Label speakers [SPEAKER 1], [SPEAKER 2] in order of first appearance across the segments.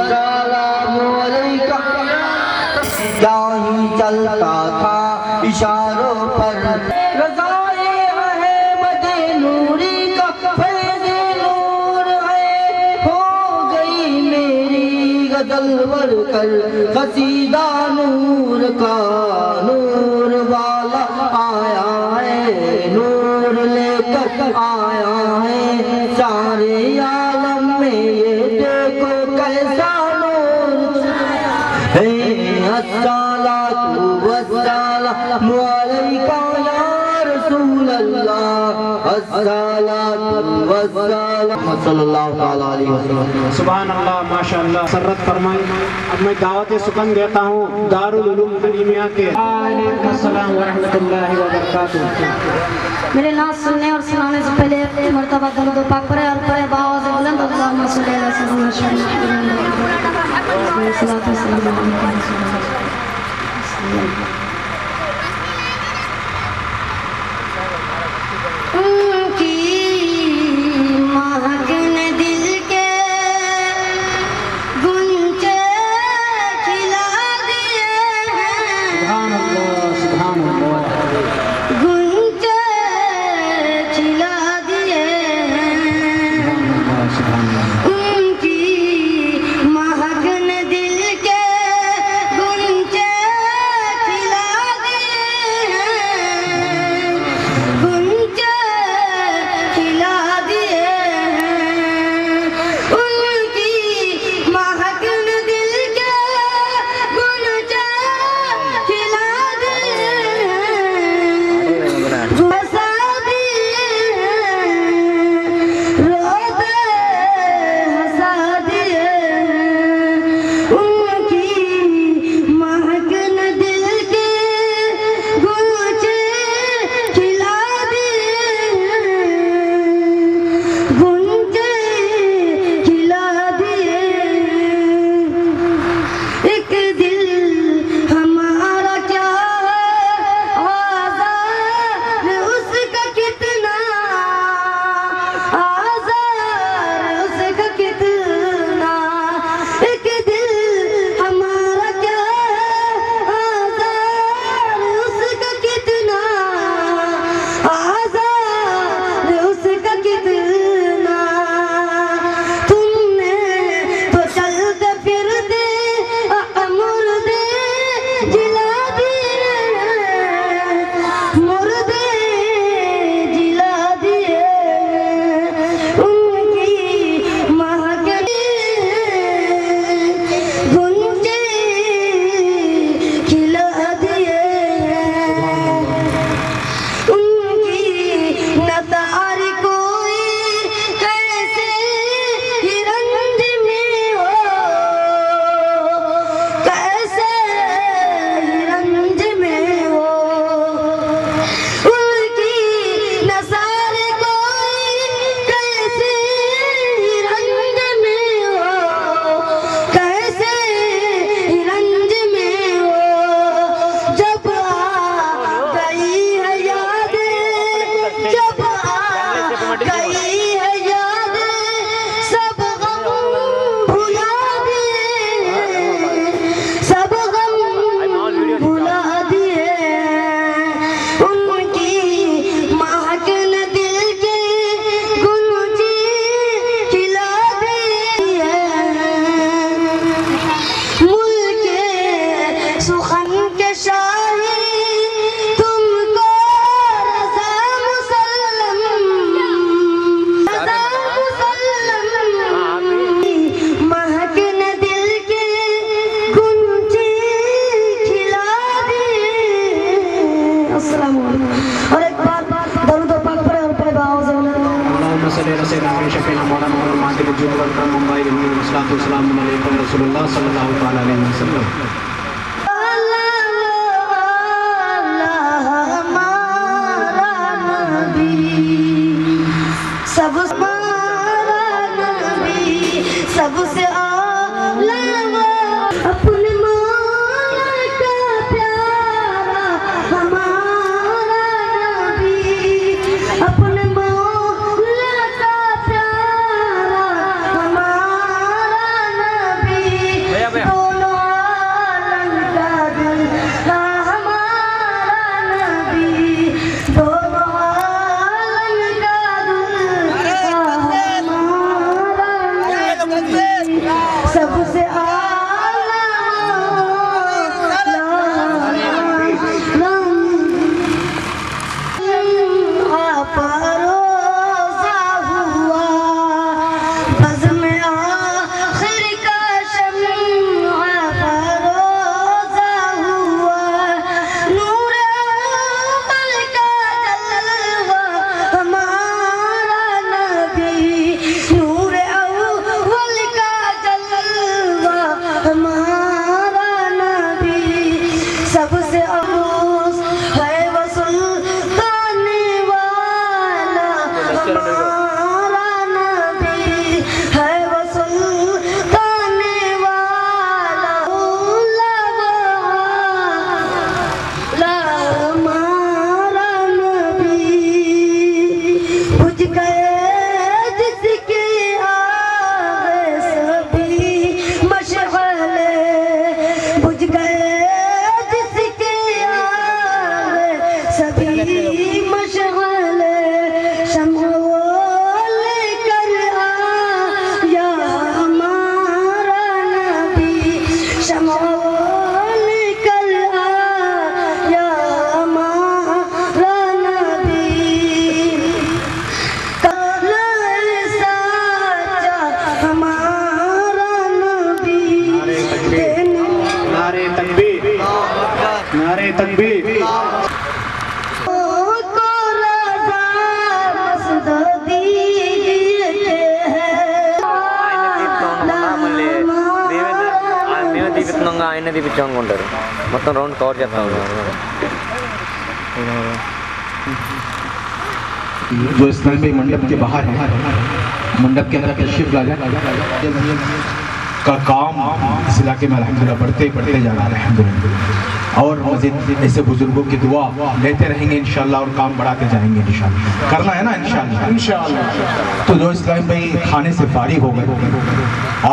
[SPEAKER 1] वस्सलामु अलैका। क्या ही चलता था इशारों पर, रज़ाए अहमद नूरी का फैज़ नूर है। हो गई मेरी गज़ल वरकर क़सीदा नूर का, नूर वाला आया है, नूर लेकर आया है सारे आलम में। ये देखो कैसा नूर है। अस्सलातु वस्सलामु अलैका या रसूल अल्लाह, अस्सलातु वस्सलामु सल्लल्लाहु अलैहि वसल्लम।
[SPEAKER 2] सुभान अल्लाह, माशाअल्लाह। सररत फरमाई। अब मैं दावत सुकन देता हूँ दारुल उलूम हलीमिया के। अस्सलाम व रहमतुल्लाहि व बरकातुहू।
[SPEAKER 3] मेरे नाम सुनने और सुनाने से पहले एक मर्तबा दरूद पाक पढ़े और पढ़े बाआवाज़ बुलंद अल्लाहुम्मा सल्ली अला सय्यिदिना सबसे आला अपने मौला का प्यारा हमारा नबी, अपने मौला का प्यारा हमारा नबी। सबसे
[SPEAKER 2] नारे तकबीर
[SPEAKER 4] ఆయన తీపించామనుకుంటారు మొత్తం రౌండ్ కవర్ చేస్తా ఉన్నారు
[SPEAKER 5] जो इस्लामी मंडप के बाहर है, मंडप के अंदर तशरीफ लाया का काम इस इलाके में अल्हम्दुलिल्लाह बढ़ते जा रहा है अल्हम्दुलिल्लाह। और मज़ीद ऐसे बुजुर्गों की दुआ लेते रहेंगे इंशाअल्लाह और काम बढ़ाते जाएंगे इंशाअल्लाह। करना है ना इंशाअल्लाह। तो जो इस्लामी भाई खाने से फारिग हो गए,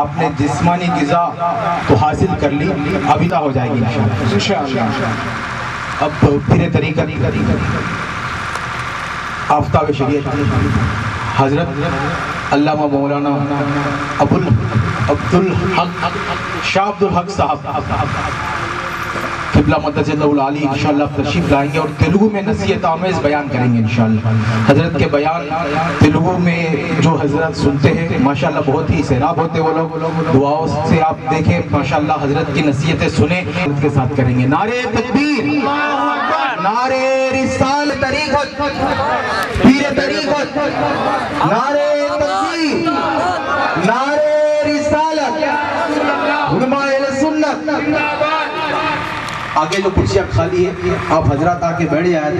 [SPEAKER 5] आपने जिस्मानी ग़िज़ा तो हासिल कर ली, अबिदा हो जाएगी इंशाअल्लाह। अब फिर तरीका आफ्ताब शरीयत हज़रत अल्लामा मौलाना अब्दुल हक शाह अब्दुल हक साहब क़िबला मद्दज़ल्लहुल आली इंशाअल्लाह तशरीफ़ लाएंगे और तेलुगु में नसीहत आमेज़ बयान करेंगे इंशाअल्लाह। हज़रत के बयान तेलुगु में जो हज़रत सुनते हैं माशाअल्लाह बहुत ही सैराब होते वो लोग, दुआओं से आप देखें माशाअल्लाह हज़रत की नसीहतें सुने के साथ करेंगे। नारे तकबीर, नारे रिसाल तरीक़त, पीर तरीक़त, नारे तकबीर, नारे रिसालत, उलमाए सुन्नत। आगे जो कुर्सियाँ खाली है आप हजरत आके बैठ जाए,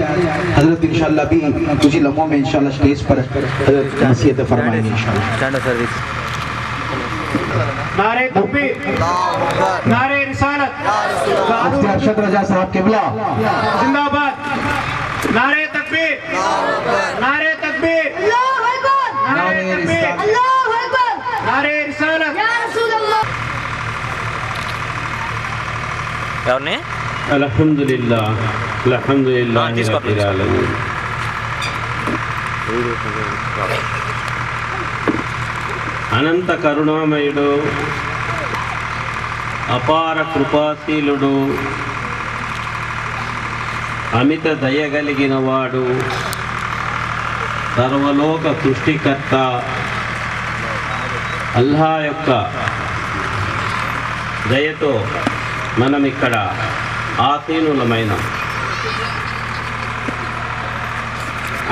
[SPEAKER 5] हजरत इंशाअल्लाह भी कुछ ही लम्हों में इंशाअल्लाह स्टेज पर हजरत नसीहत फरमाएंगे इंशाअल्लाह।
[SPEAKER 2] नारे तकबीर, नारे रिसालत,
[SPEAKER 5] मुफ्ती अरशद रजा साहब क़िबला
[SPEAKER 2] जिंदाबाद। नारे तकबीर, नारे तकबीर,
[SPEAKER 3] अल्लाहु अकबर,
[SPEAKER 2] नारे तकबीर,
[SPEAKER 3] अल्लाहु अकबर,
[SPEAKER 2] नारे रिसालत।
[SPEAKER 3] या रसूल अल्लाह।
[SPEAKER 4] ఎవరిని
[SPEAKER 6] అల్హమ్దులిల్లాహ్ అల్హమ్దులిల్లాహి రబ్బిల్ ఆలమీన్। అనంత కరుణామయుడు, అపార కృపాశీలుడు, అమిత దయగలిగిన వాడు, సర్వలోక సృష్టికర్త అల్లా యొక్క దయతో మనం ఇక్కడ ఆసీనులమైన.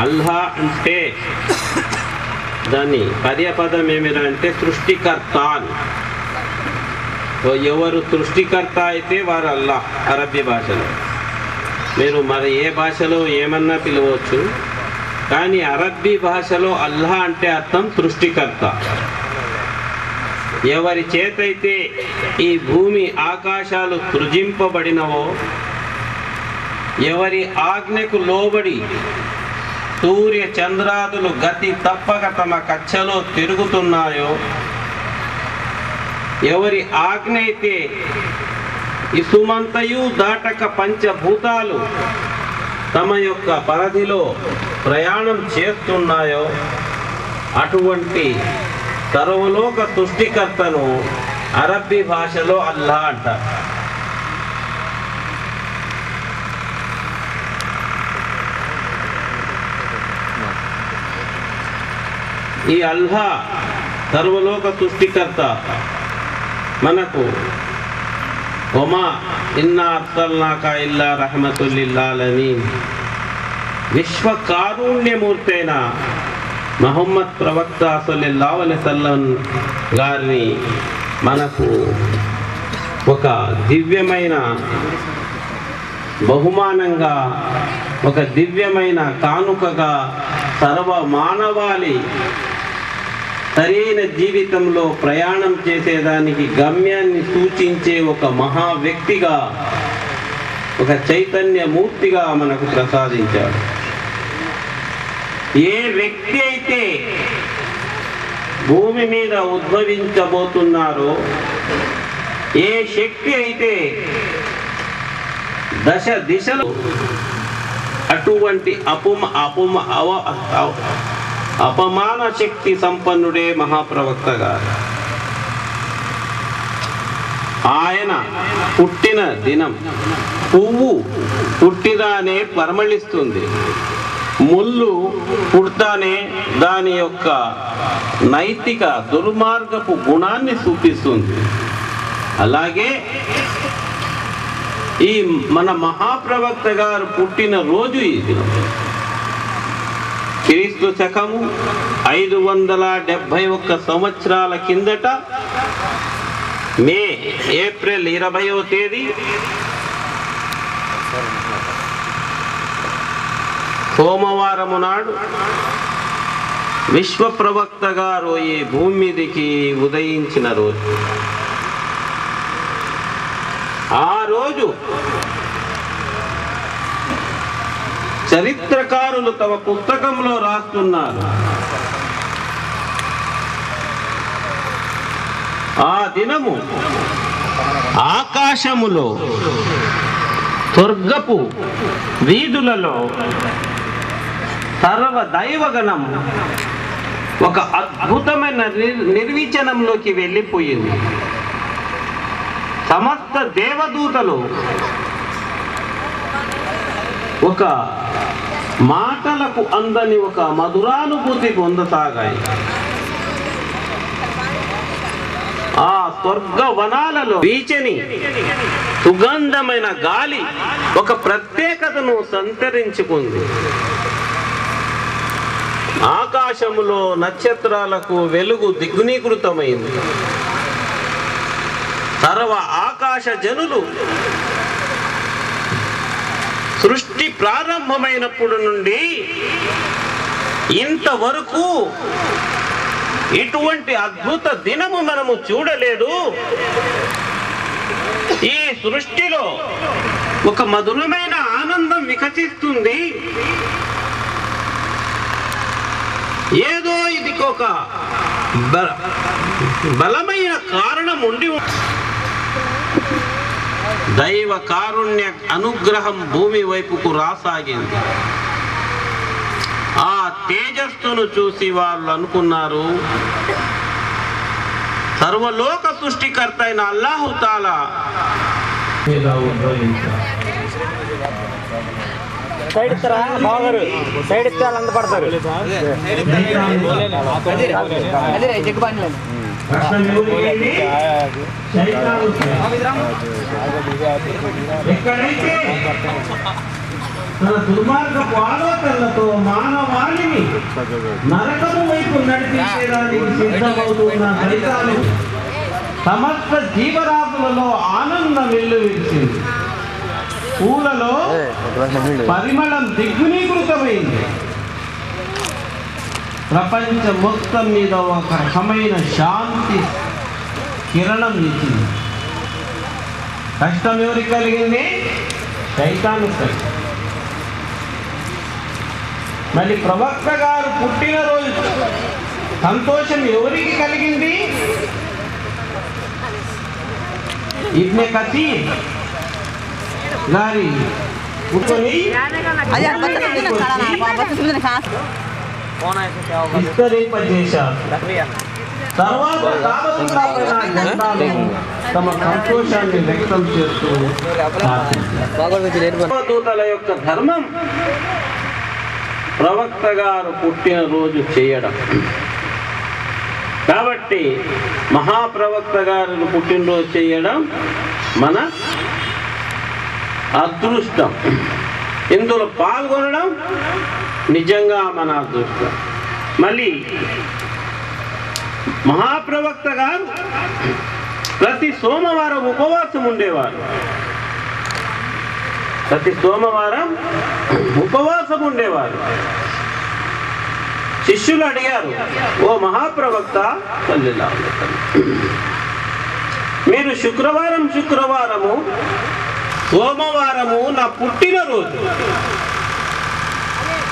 [SPEAKER 6] అల్లా అంటే దాని పర్యపదం ఏమిటంటే సృష్టికర్త అని. సో ఎవరు సృష్టికర్త అయితే వారు అల్లా అరబ్బీ భాషలో. మీరు మరి ఏ భాషలో ఏమన్నా పిలవచ్చు, కానీ అరబ్బీ భాషలో అల్లా అంటే అర్థం సృష్టికర్త. ఎవరి చేతైతే ఈ భూమి ఆకాశాలు సృజింపబడినవో, ఎవరి ఆజ్ఞకు లోబడి సూర్య చంద్రాదులు గతి తప్పక తమ కచ్చలో తిరుగుతున్నాయో, ఎవరి ఆజ్ఞ అయితే ఇసుమంతయు దాటక పంచభూతాలు తమ యొక్క పరిధిలో ప్రయాణం చేస్తున్నాయో, అటువంటి సర్వలోక సృష్టికర్తను అరబ్బీ భాషలో అల్లా అంటారు. ఈ అల్లా సర్వలోక సృష్టికర్త మనకు వమా ఇన్నా అర్సల్నాక ఇల్లా రహమతుల్ లిల్ ఆలమీన్ విశ్వ కారుణ్యమూర్తైన మహమ్మద్ ప్రవక్త సల్లల్లాహు అలైహి వసల్లం గారిని మనకు ఒక దివ్యమైన బహుమానంగా, ఒక దివ్యమైన కానుకగా సర్వ మానవాళి సరైన జీవితంలో ప్రయాణం చేసేదానికి గమ్యాన్ని సూచించే ఒక మహా వ్యక్తిగా, ఒక చైతన్య మూర్తిగా మనకు ప్రసాదించాడు. ఏ వ్యక్తి అయితే భూమి మీద ఉద్భవించబోతున్నారో, ఏ శక్తి అయితే దశ దిశలో అటువంటి అపమాన శక్తి సంపన్నుడే మహాప్రవక్త గారు. ఆయన పుట్టిన దినం, పువ్వు పుట్టిదానే పరిమళిస్తుంది, ముళ్ళు పుడతానే దాని యొక్క నైతిక దుర్మార్గపు గుణాన్ని చూపిస్తుంది. అలాగే ఈ మన మహాప్రవక్త గారు పుట్టిన రోజు ఇది. క్రీస్తు శకము 571 సంవత్సరాల కిందట ఏప్రిల్ 20వ తేదీ సోమవారము నాడు విశ్వ ప్రవక్త గారు ఈ భూమి మీదికి ఉదయించిన రోజు. ఆ రోజు చరిత్రకారులు తమ పుస్తకంలో రాస్తున్నారు, ఆ దినము ఆకాశములో స్వర్గపు వీధులలో సర్వ దైవగణం ఒక అద్భుతమైన నిర్విచనంలోకి వెళ్ళిపోయింది. సమస్త దేవదూతలు ఒక మాటలకు అందని ఒక మధురానుభూతి పొందసాగాయి. ఆ స్వర్గ వనాలలో వీచని సుగంధమైన గాలి ఒక ప్రత్యేకతను సంతరించుకుంది. ఆకాశములో నక్షత్రాలకు వెలుగు దిగ్గునీకృతమైంది. సర్వ ఆకాశ జనులు సృష్టి ప్రారంభమైనప్పుడు నుండి ఇంతవరకు ఇటువంటి అద్భుత దినము మనము చూడలేదు. ఈ సృష్టిలో ఒక మధురమైన ఆనందం వికసిస్తుంది. ఏదో ఇది ఒక బలమైన కారణం ఉండి, దైవ కారుణ్య అనుగ్రహం భూమి వైపుకు రాసాగింది. ఆ తేజస్సును చూసి వాళ్ళు అనుకున్నారు, సర్వలోక సృష్టికర్త అయిన అల్లాహు తాలా
[SPEAKER 2] సైడ్ ఇస్తారా బావగారు? సైడ్ ఇస్తే వాళ్ళు అందపడతారు.
[SPEAKER 6] తన దుర్మార్గపు ఆలోచనలతో మానవాళిని నరకము వైపు నడిపించేదానికి సిద్ధమవుతున్న సైతాను సమస్త జీవరాశులలో ఆనందం వెల్లువిరిసింది. పూలలో పరిమళం దిగ్గునీకృతమైంది. ప్రపంచం మొత్తం మీద ఒక రకమైన శాంతి కిరణం ఇచ్చింది. కష్టం ఎవరికి కలిగింది? సైతాను కష్టం. మళ్ళీ ప్రవక్త గారు పుట్టినరోజు సంతోషం ఎవరికి కలిగింది? ఇబ్నే కసీర్ గారి కూర్చొని విస్తరింపజేశారు. తర్వాత కావలసిన జెండాను తమ సంతోషాన్ని వ్యక్తం చేస్తూ దూతల యొక్క ధర్మం ప్రవక్త గారు పుట్టినరోజు చేయడం. కాబట్టి మహాప్రవక్త గారు పుట్టినరోజు చేయడం మన అదృష్టం. ఇందులో పాల్గొనడం నిజంగా మన అదృష్టం. మళ్ళీ మహాప్రవక్త గారు ప్రతి సోమవారం ఉపవాసం ఉండేవారు. ప్రతి సోమవారం ఉపవాసం ఉండేవారు. శిష్యులు అడిగారు, ఓ మహాప్రవక్త సల్లల్లాహు అలైహి వసల్లం, మీరు శుక్రవారము సోమవారము నా పుట్టినరోజు,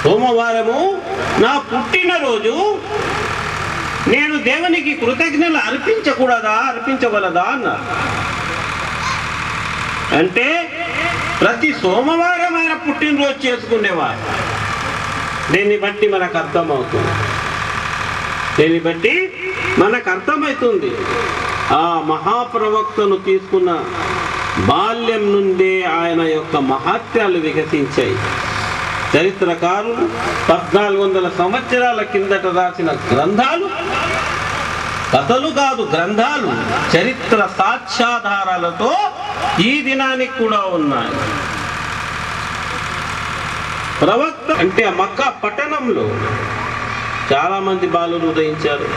[SPEAKER 6] సోమవారము నా పుట్టినరోజు, నేను దేవునికి కృతజ్ఞతలు అర్పించవలదా అన్నారు. అంటే ప్రతి సోమవారం ఆయన పుట్టినరోజు చేసుకునేవారు. దీన్ని బట్టి మనకు అర్థమవుతుంది ఆ మహాప్రవక్తను తీసుకున్న బాల్యం నుండే ఆయన యొక్క మహత్యాలు వికసించాయి. చరిత్రకారులు 1400 సంవత్సరాల కిందట రాసిన గ్రంథాలు, కథలు కాదు గ్రంథాలు, చరిత్ర సాక్ష్యాధారాలతో ఈ దినానికి కూడా ఉన్నాయి. ప్రవక్త అంటే మక్కా పట్టణంలో చాలా మంది బాలురు ఉదయించారు.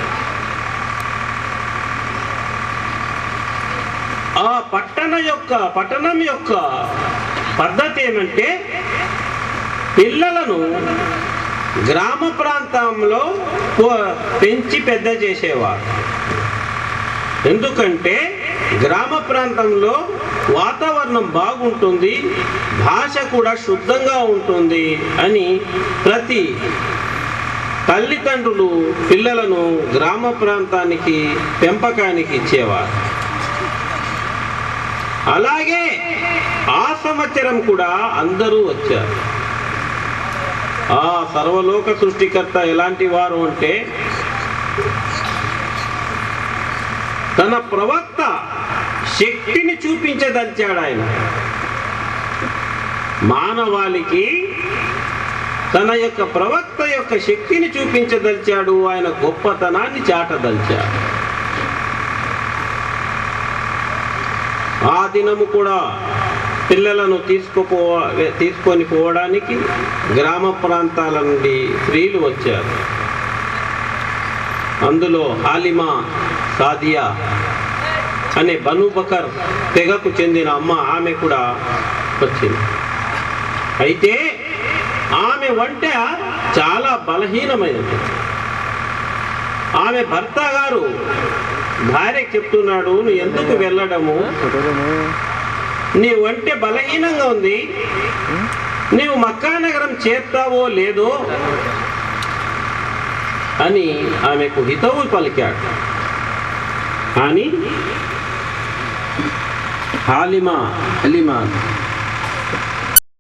[SPEAKER 6] ఆ పట్టణం యొక్క పద్ధతి ఏమంటే పిల్లలను గ్రామ ప్రాంతంలో పెంచి పెద్ద చేసేవారు. ఎందుకంటే గ్రామ ప్రాంతంలో వాతావరణం బాగుంటుంది, భాష కూడా శుద్ధంగా ఉంటుంది అని ప్రతి తల్లిదండ్రులు పిల్లలను గ్రామ ప్రాంతానికి పెంపకానికి ఇచ్చేవారు. అలాగే ఆ సంవత్సరం కూడా అందరూ వచ్చారు. ఆ సర్వలోక సృష్టికర్త ఎలాంటి వారు అంటే తన ప్రవక్త శక్తిని చూపించదలిచాడు. ఆయన మానవాళికి తన యొక్క ప్రవక్త యొక్క శక్తిని చూపించదలిచాడు. ఆయన గొప్పతనాన్ని చాటదలిచాడు. ఆ దినము కూడా పిల్లలను తీసుకొని పోవడానికి గ్రామ ప్రాంతాల నుండి స్త్రీలు వచ్చారు. అందులో హాలిమా సాదియా అనే బను బకర్ తెగకు చెందిన అమ్మ, ఆమె కూడా వచ్చింది. అయితే ఆమె వంట చాలా బలహీనమైనది. ఆమె భర్త గారు భార్యకి చెప్తున్నాడు, నువ్వు ఎందుకు వెళ్ళడము, నీ వంట బలహీనంగా ఉంది, నీవు మక్కా నగరం చేరుతావో లేదో అని ఆమెకు హితవు పలికాడు. కానీ హలీమా